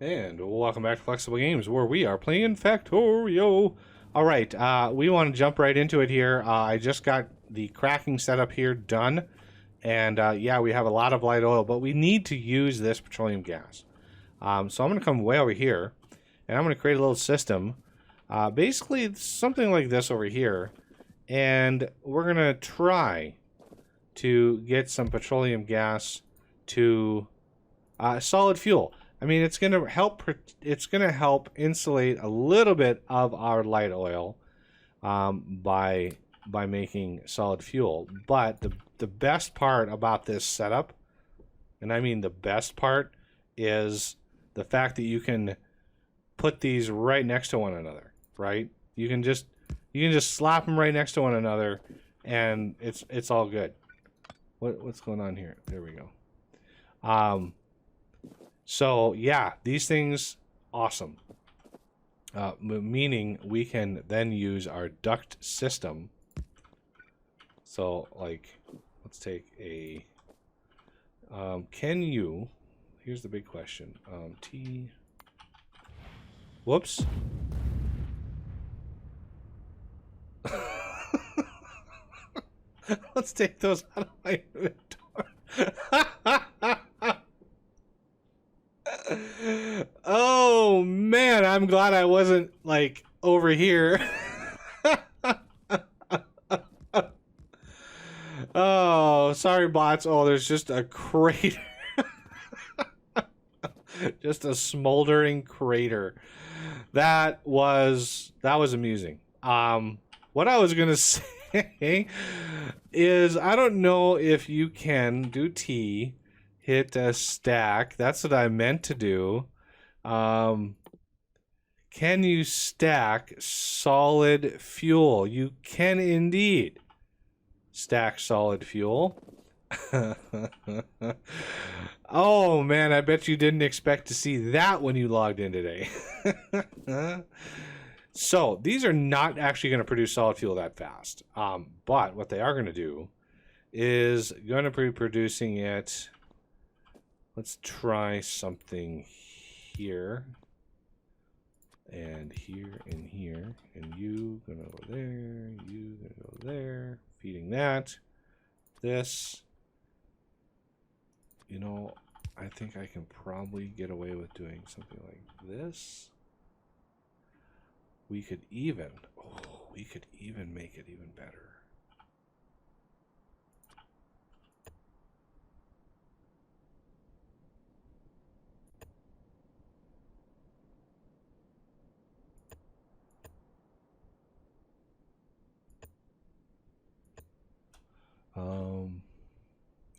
And welcome back to Flexible Games, where we are playing Factorio. All right, we want to jump right into it here. I just got the cracking setup here done, and yeah, we have a lot of light oil, but we need to use this petroleum gas. So I'm going to come way over here, and I'm going to create a little system, basically something like this over here, and we're going to try to get some petroleum gas to solid fuel. I mean, it's going to help. It's going to help insulate a little bit of our light oil by making solid fuel. But the best part about this setup, and I mean the best part, is the fact that you can put these right next to one another. Right? You can just slap them right next to one another, and it's all good. What's going on here? There we go. So yeah, these things, awesome. Meaning we can then use our duct system. So like, let's take a, can you, here's the big question, whoops. Let's take those out of my inventory. Oh man, I'm glad I wasn't like over here. Oh, sorry bots. Oh, there's just a crater. Just a smoldering crater. That was amusing. What I was gonna say is I don't know if you can do T, hit a stack. That's what I meant to do. Can you stack solid fuel? You can indeed stack solid fuel. Oh man, I bet you didn't expect to see that when you logged in today. So these are not actually going to produce solid fuel that fast. But what they are going to do is going to be producing it. Let's try something here. And here, and here. And you gonna go there. You gonna go there. Feeding that. This. You know, I think I can probably get away with doing something like this. We could even, we could even make it even better.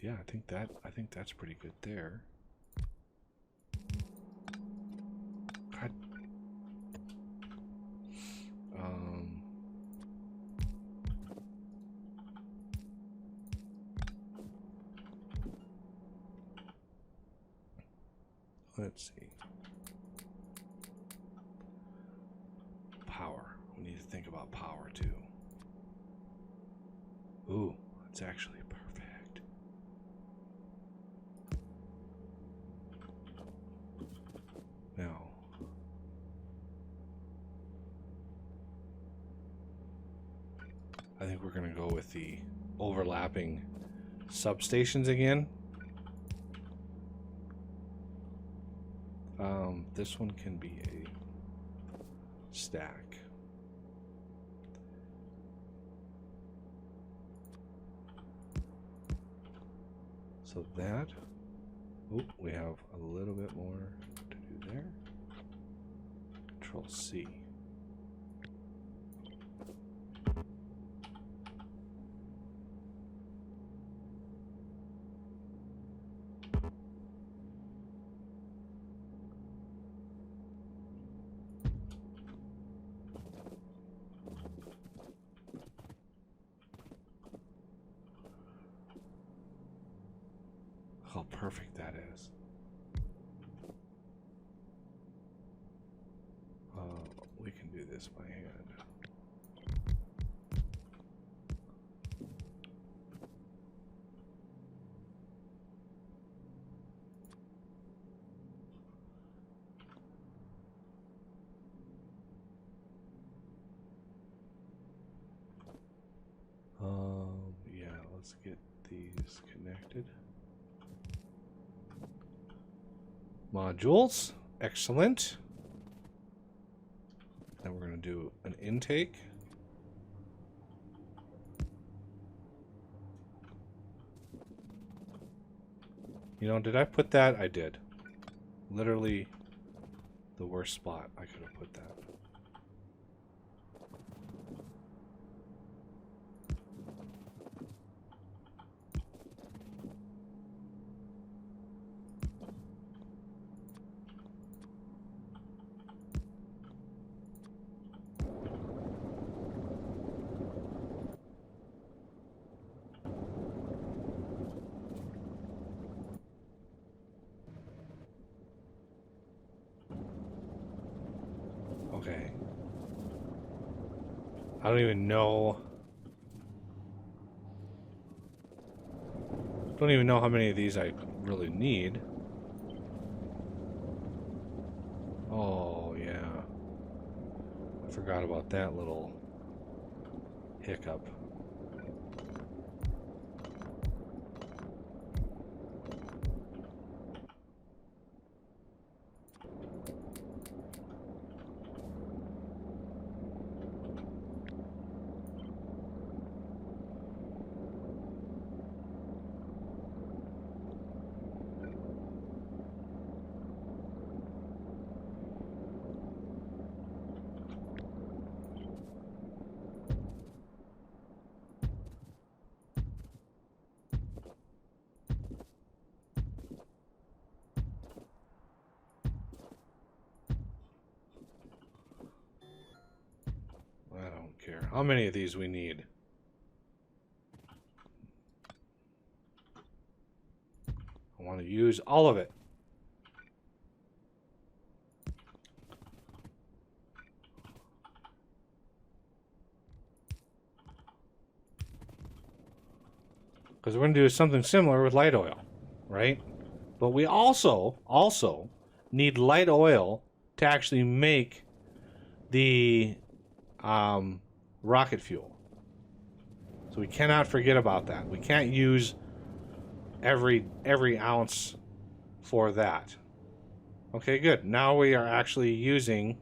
Yeah, I think that's pretty good there. God. Let's see. Power. We need to think about power too. Ooh, that's actually perfect. Now, I think we're going to go with the overlapping substations again. This one can be a stack. So that, oh, we have a little bit more to do there. Control C. How perfect that is. We can do this by hand. Let's get these connected. Modules. Excellent. Then we're going to do an intake. You know, did I put that? I did. Literally the worst spot I could have put that. Okay. I don't even know. Don't even know how many of these I really need. Oh, yeah. I forgot about that little hiccup. I don't care how many of these we need. I want to use all of it. Because we're going to do something similar with light oil, right? But we also need light oil to actually make the rocket fuel. So we cannot forget about that. We can't use every ounce for that. Okay, good. Now we are actually using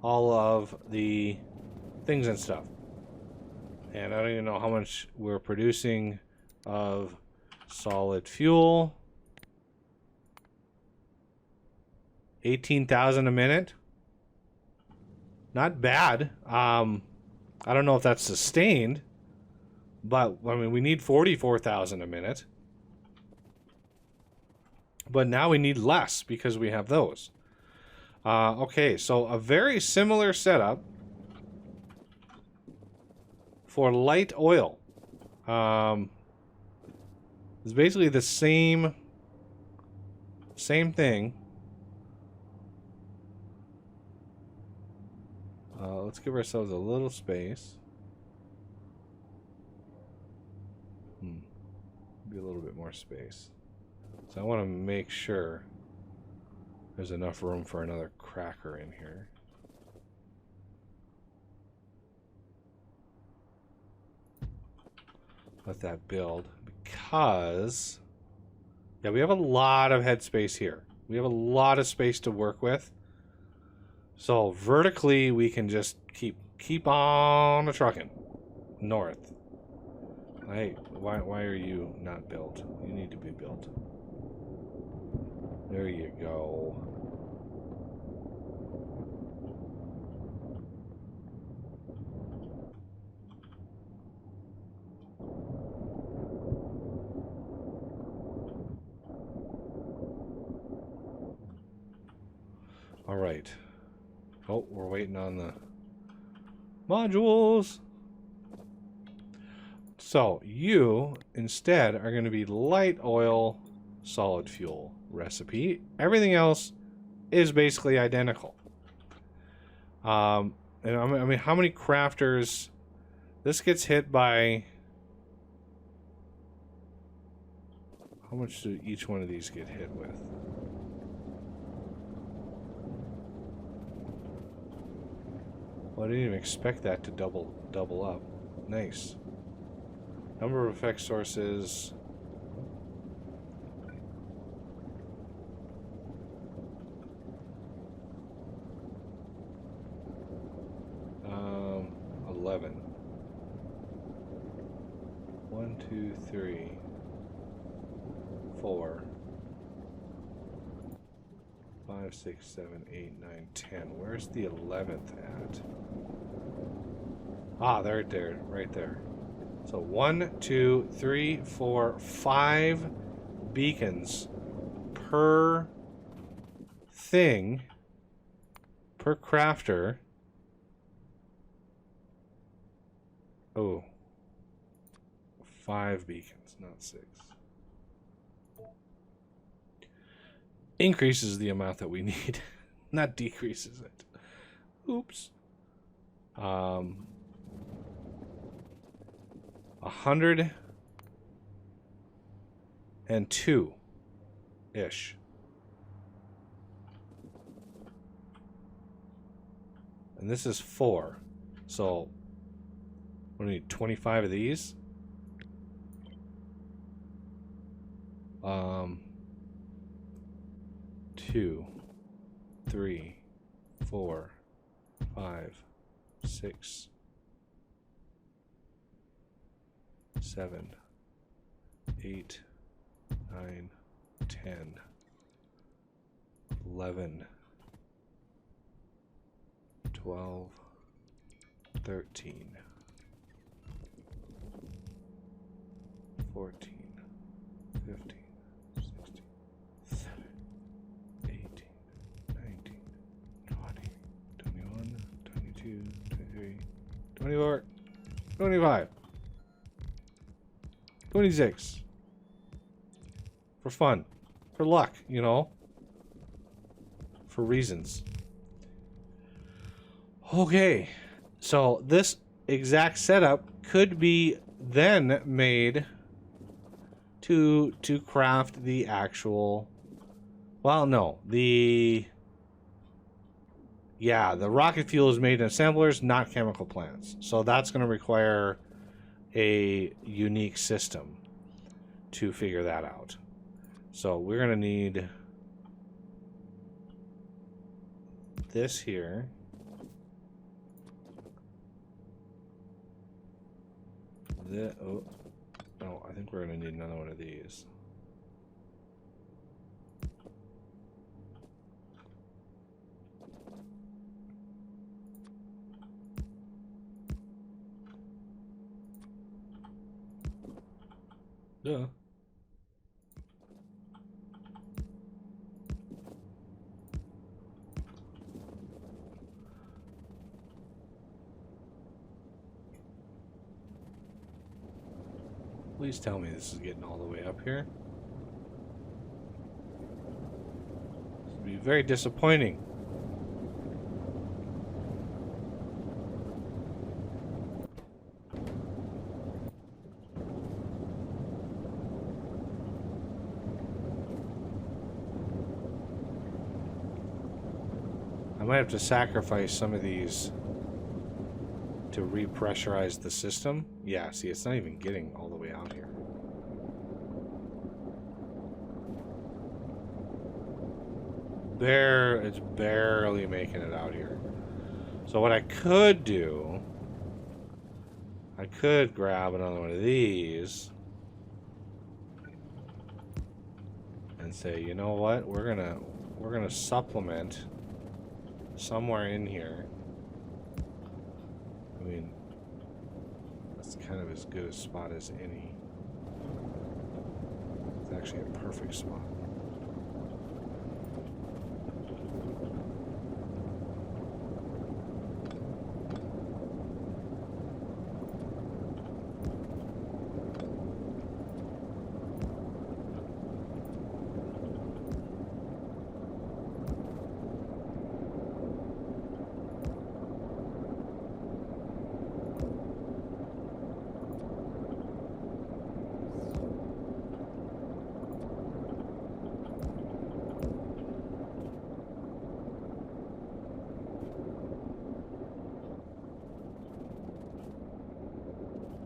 all of the things and stuff. And I don't even know how much we're producing of solid fuel. 18,000 a minute. Not bad. I don't know if that's sustained, but I mean, we need 44,000 a minute. But now we need less because we have those. Okay, so a very similar setup for light oil. It's basically the same thing. Let's give ourselves a little space. Be a little bit more space. So I want to make sure there's enough room for another cracker in here. Let that build, because yeah, we have a lot of headspace here. We have a lot of space to work with. So vertically, we can just keep on trucking north. Hey, why are you not built? You need to be built. There you go. All right. Oh, we're waiting on the modules. So you instead are going to be light oil, solid fuel recipe. Everything else is basically identical. And I mean, how many crafters? This gets hit by. How much do each one of these get hit with? Well, I didn't even expect that to double up. Nice. Number of effect sources. Um, 11. 1, 2, 3, 4, 5, 6, 7, 8, 9, 10. Where's the 11th at? Ah, there, right there. So 1, 2, 3, 4, 5 beacons per thing, per crafter. Oh, 5 beacons, not 6. Increases the amount that we need, not decreases it. Oops. 102-ish. And this is 4. So, what do we need? 25 of these? 2, 3, 4, 5, 6, 7, 8, 9, 10, 11, 12, 13, 14, 15, 16, 17, 18, 19, 20, 21, 22, 23, 24, 25, 26. For fun. For luck, you know. For reasons. Okay. So this exact setup could be then made to craft the actual, well, no, the rocket fuel is made in assemblers, not chemical plants. So that's going to require a unique system to figure that out. So we're going to need this here. Oh, I think we're going to need another one of these. Duh. Please tell me this is getting all the way up here. This would be very disappointing. I might have to sacrifice some of these to repressurize the system. Yeah, see, it's not even getting all the way out here. It's barely making it out here. So what I could do, I could grab another one of these and say, you know what, we're gonna supplement somewhere in here. I mean, that's kind of as good a spot as any. It's actually a perfect spot.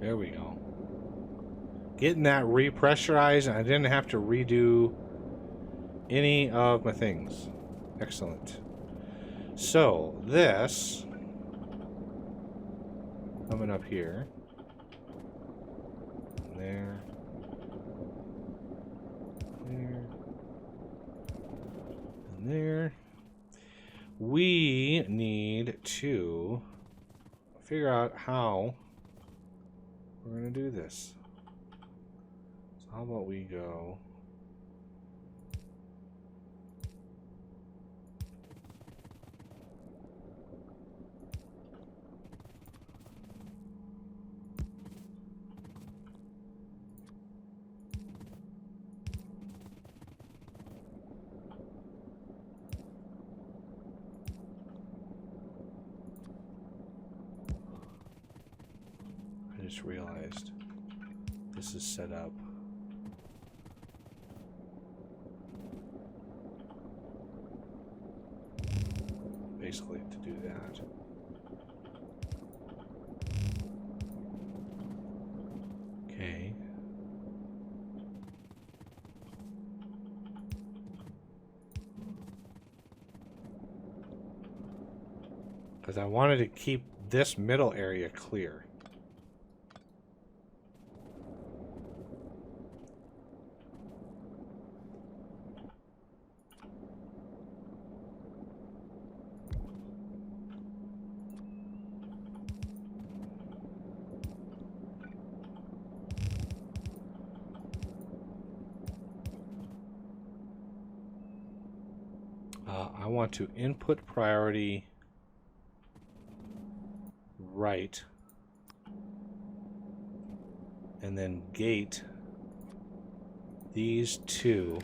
There we go. getting that repressurized, and I didn't have to redo any of my things. Excellent. So this coming up here, there, there, and there. We need to figure out how we're going to do this. So how about we go... I just realized this is set up. Basically to do that. Okay. Because I wanted to keep this middle area clear. I want to input priority right, and then gate these two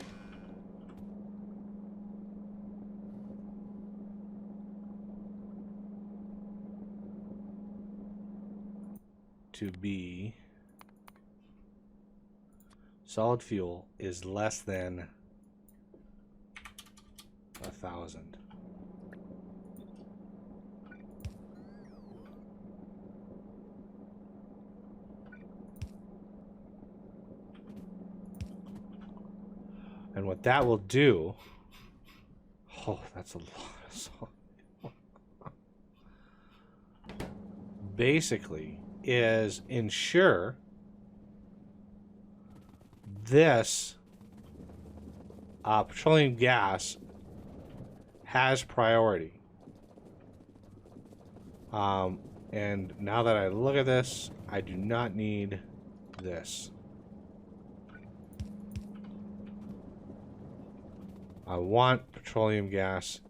to be solid fuel is less than 1,000. And what that will do, oh, that's a lot of salt. Basically, is ensure this petroleum gas has priority. And now that I look at this, I do not need this. I want petroleum gas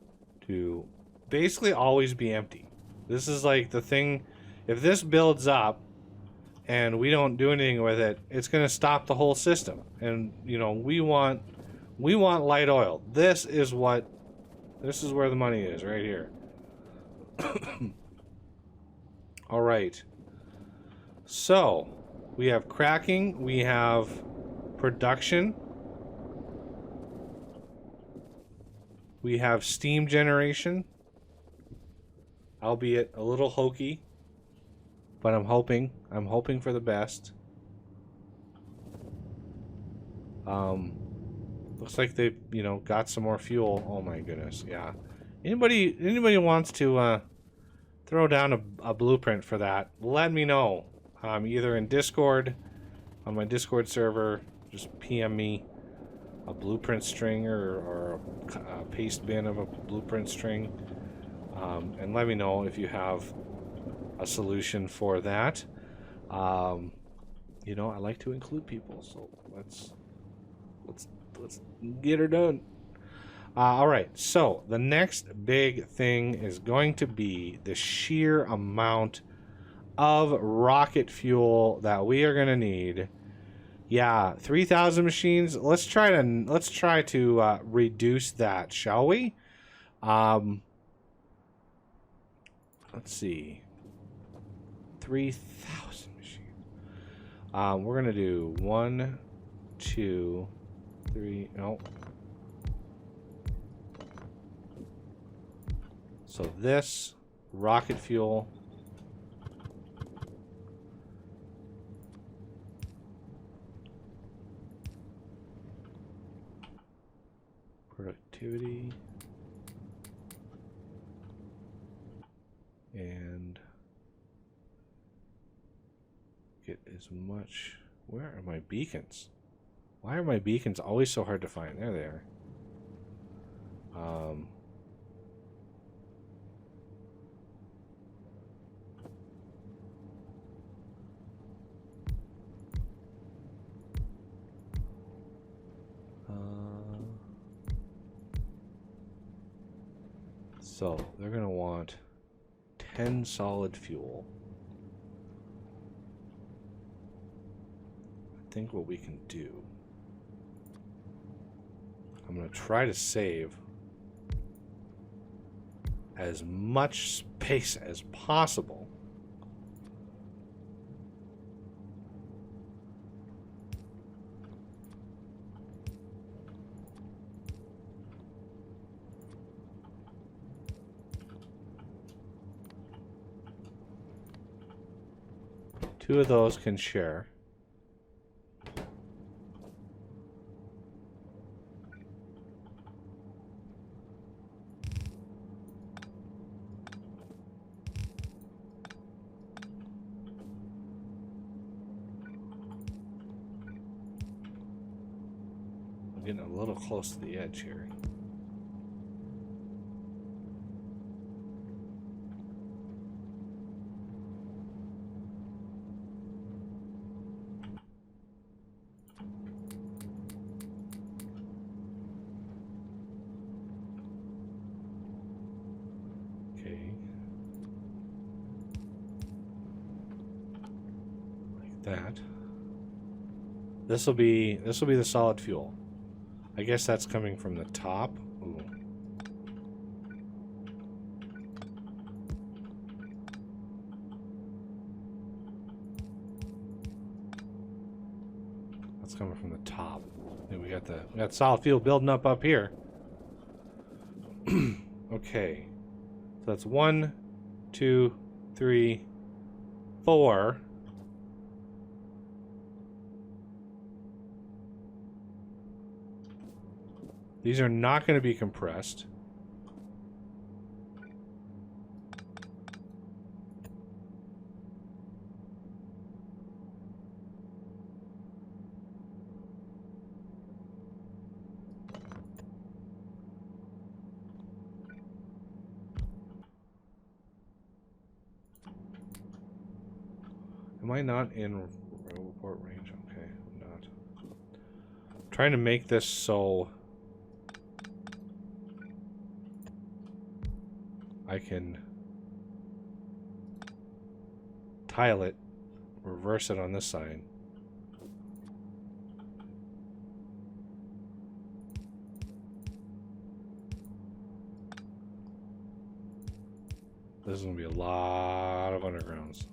to basically always be empty. This is like the thing, if this builds up and we don't do anything with it, it's going to stop the whole system. And, you know, we want light oil. This is where the money is, right here. All right. So, we have cracking, we have production, we have steam generation, albeit a little hokey, but I'm hoping for the best. Looks like they, you know, got some more fuel. Oh my goodness, yeah. Anybody wants to throw down a blueprint for that, let me know. Either in Discord, on my Discord server, just PM me a blueprint string or a paste bin of a blueprint string, and let me know if you have a solution for that. You know, I like to include people, so let's get her done. All right, so the next big thing is going to be the sheer amount of rocket fuel that we are going to need. Yeah, 3,000 machines. Let's try to reduce that, shall we? Let's see. 3,000 machines. We're going to do 1, 2, 3. No. So this rocket fuel activity. And get as much. Where are my beacons? Why are my beacons always so hard to find? There they are. So they're going to want 10 solid fuel. I think what we can do, I'm going to try to save as much space as possible. Two of those can share. I'm getting a little close to the edge here. That. This will be the solid fuel. I guess that's coming from the top. Ooh. That's coming from the top. And we got solid fuel building up here. Okay. So that's 1, 2, 3, 4. These are not going to be compressed. Am I not in report range? Okay, I'm not. I'm trying to make this so I can tile it, reverse it on this side. This is going to be a lot of undergrounds.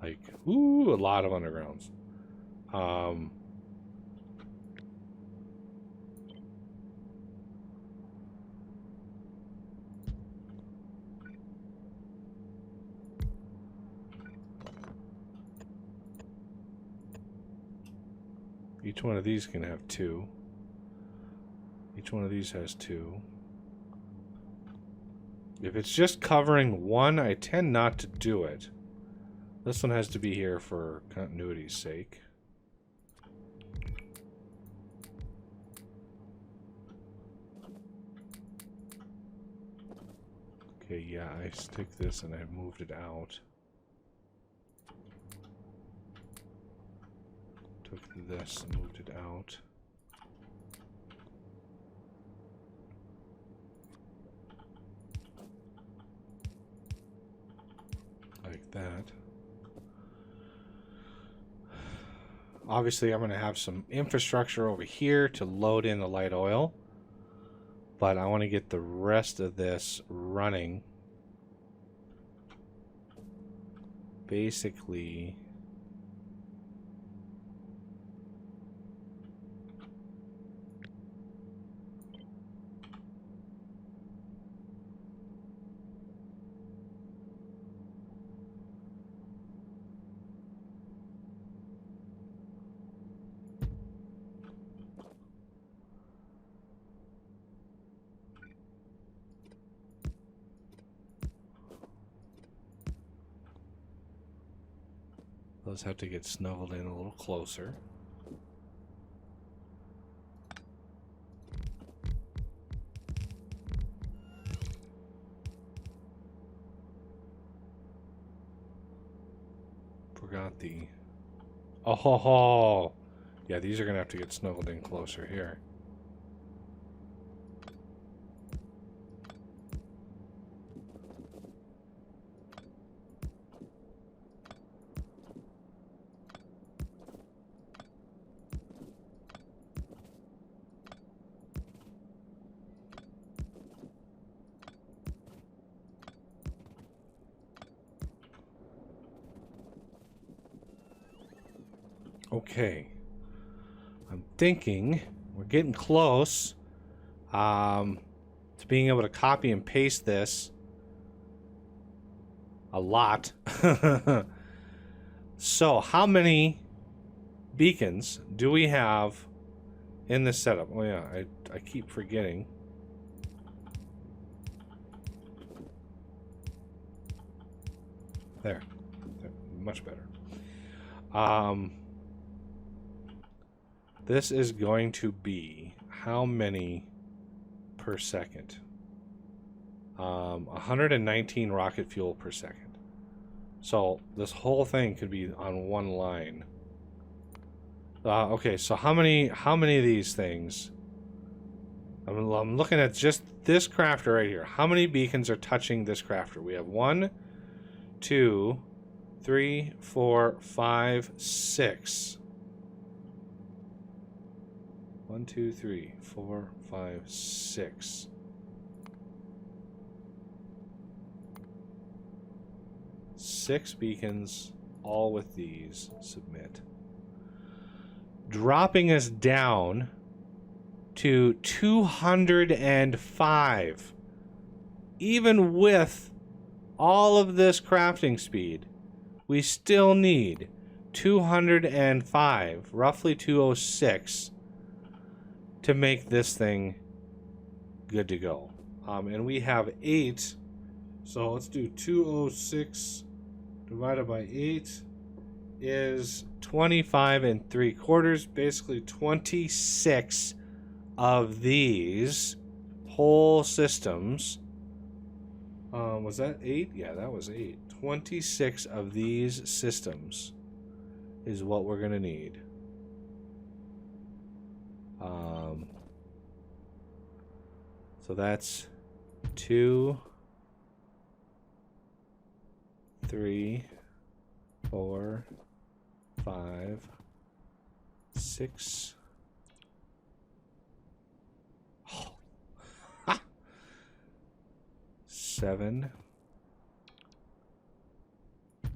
Like, ooh, a lot of undergrounds. Each one of these can have 2. Each one of these has 2. If it's just covering 1, I tend not to do it. This one has to be here for continuity's sake. Okay, yeah, I stick this and I've moved it out. Took this and moved it out. Like that. Obviously, I'm going to have some infrastructure over here to load in the light oil. But I want to get the rest of this running. Basically, Does have to get snuggled in a little closer. Forgot the... Oh, ho, ho. Yeah, these are going to have to get snuggled in closer here. Okay. I'm thinking we're getting close to being able to copy and paste this a lot. So, how many beacons do we have in this setup? Oh yeah, I keep forgetting. There. Much better. This is going to be how many per second? 119 rocket fuel per second. So this whole thing could be on one line. Okay, so how many of these things? I'm looking at just this crafter right here. How many beacons are touching this crafter? We have 1, 2, 3, 4, 5, 6. 1, 2, 3, 4, 5, 6. Six beacons, all with these. Submit. Dropping us down to 205. Even with all of this crafting speed, we still need 205, roughly 206, to make this thing good to go. And we have 8, so let's do 206 divided by 8 is 25 3/4, basically 26 of these whole systems. Was that 8? Yeah, that was 8. 26 of these systems is what we're gonna need. So that's 2, 3, 4, 5, 6. Oh. 7,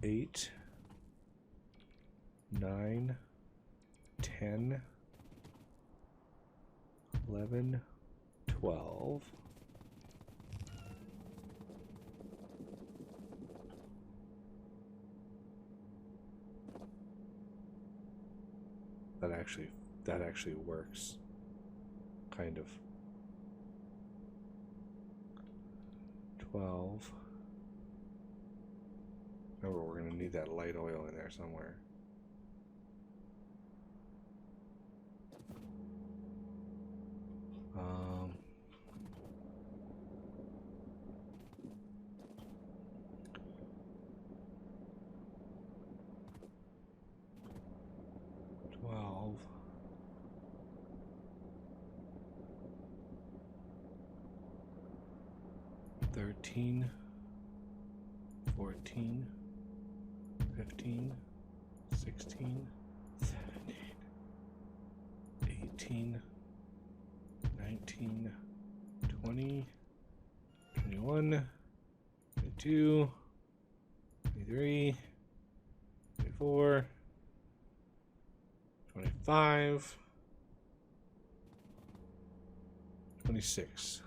8, 9, 10, 11, 12. That actually works. Kind of. 12. Remember, we're going to need that light oil in there somewhere. Thirteen, 14, 15, 16, 17, 18, 19, 20, 21, 22, 23, 24, 25, 26.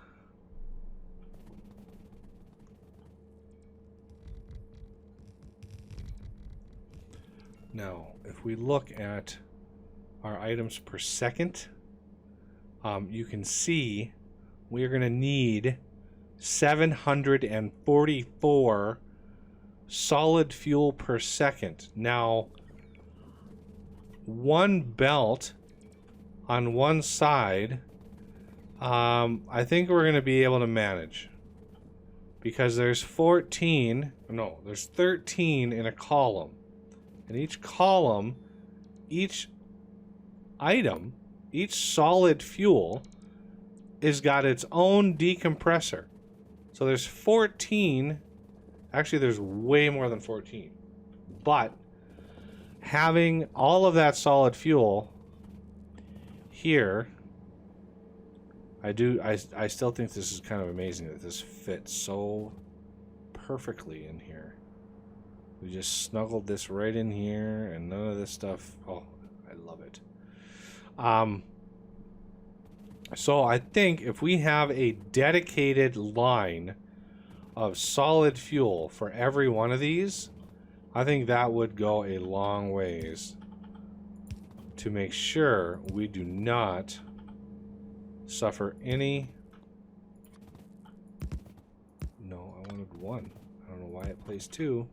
Now, if we look at our items per second, you can see we are going to need 744 solid fuel per second. Now, one belt on one side, I think we're going to be able to manage. Because there's 13 in a column. And each column, each item, each solid fuel is got its own decompressor. So there's 14. Actually, there's way more than 14. But having all of that solid fuel here, I still think this is kind of amazing that this fits so perfectly in here. We just snuggled this right in here, and none of this stuff. Oh, I love it. So I think if we have a dedicated line of solid fuel for every one of these, I think that would go a long ways to make sure we do not suffer any. No, I wanted one. I don't know why it plays two.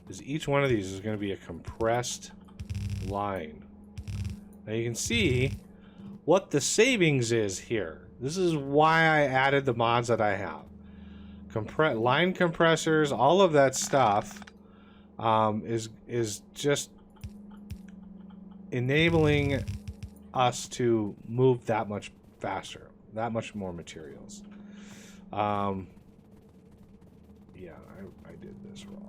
Because each one of these is going to be a compressed line. Now you can see what the savings is here. This is why I added the mods that I have. Line compressors, all of that stuff is just enabling us to move that much faster, that much more materials. Yeah, I did this wrong.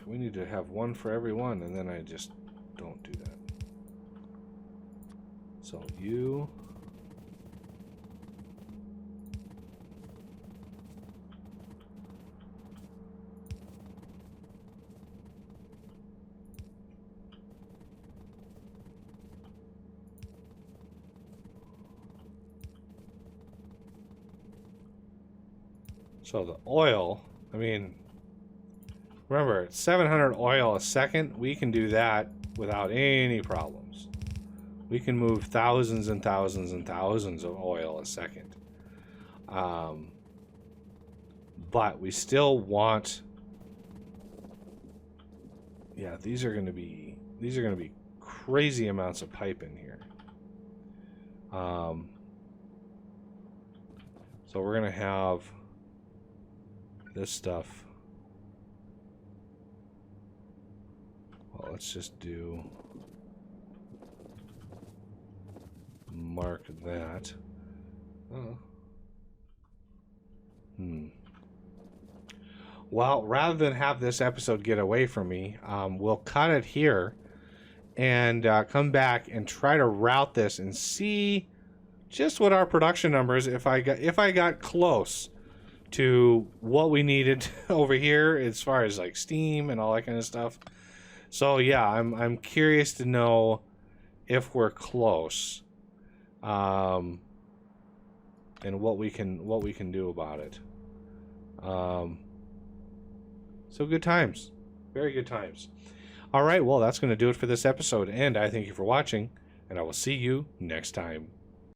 We need to have one for every one, and then I just don't do that. So you. So the oil, I mean, remember, it's 700 oil a second. We can do that without any problems. We can move thousands and thousands and thousands of oil a second. But we still want. Yeah, these are going to be crazy amounts of pipe in here. So we're going to have this stuff. Well, let's just do mark that. Well, rather than have this episode get away from me, we'll cut it here and come back and try to route this and see just what our production numbers, if I got close to what we needed over here as far as like steam and all that kind of stuff. So yeah, I'm curious to know if we're close, and what we can do about it. So good times, very good times. All right, well, that's going to do it for this episode, and I thank you for watching, and I will see you next time.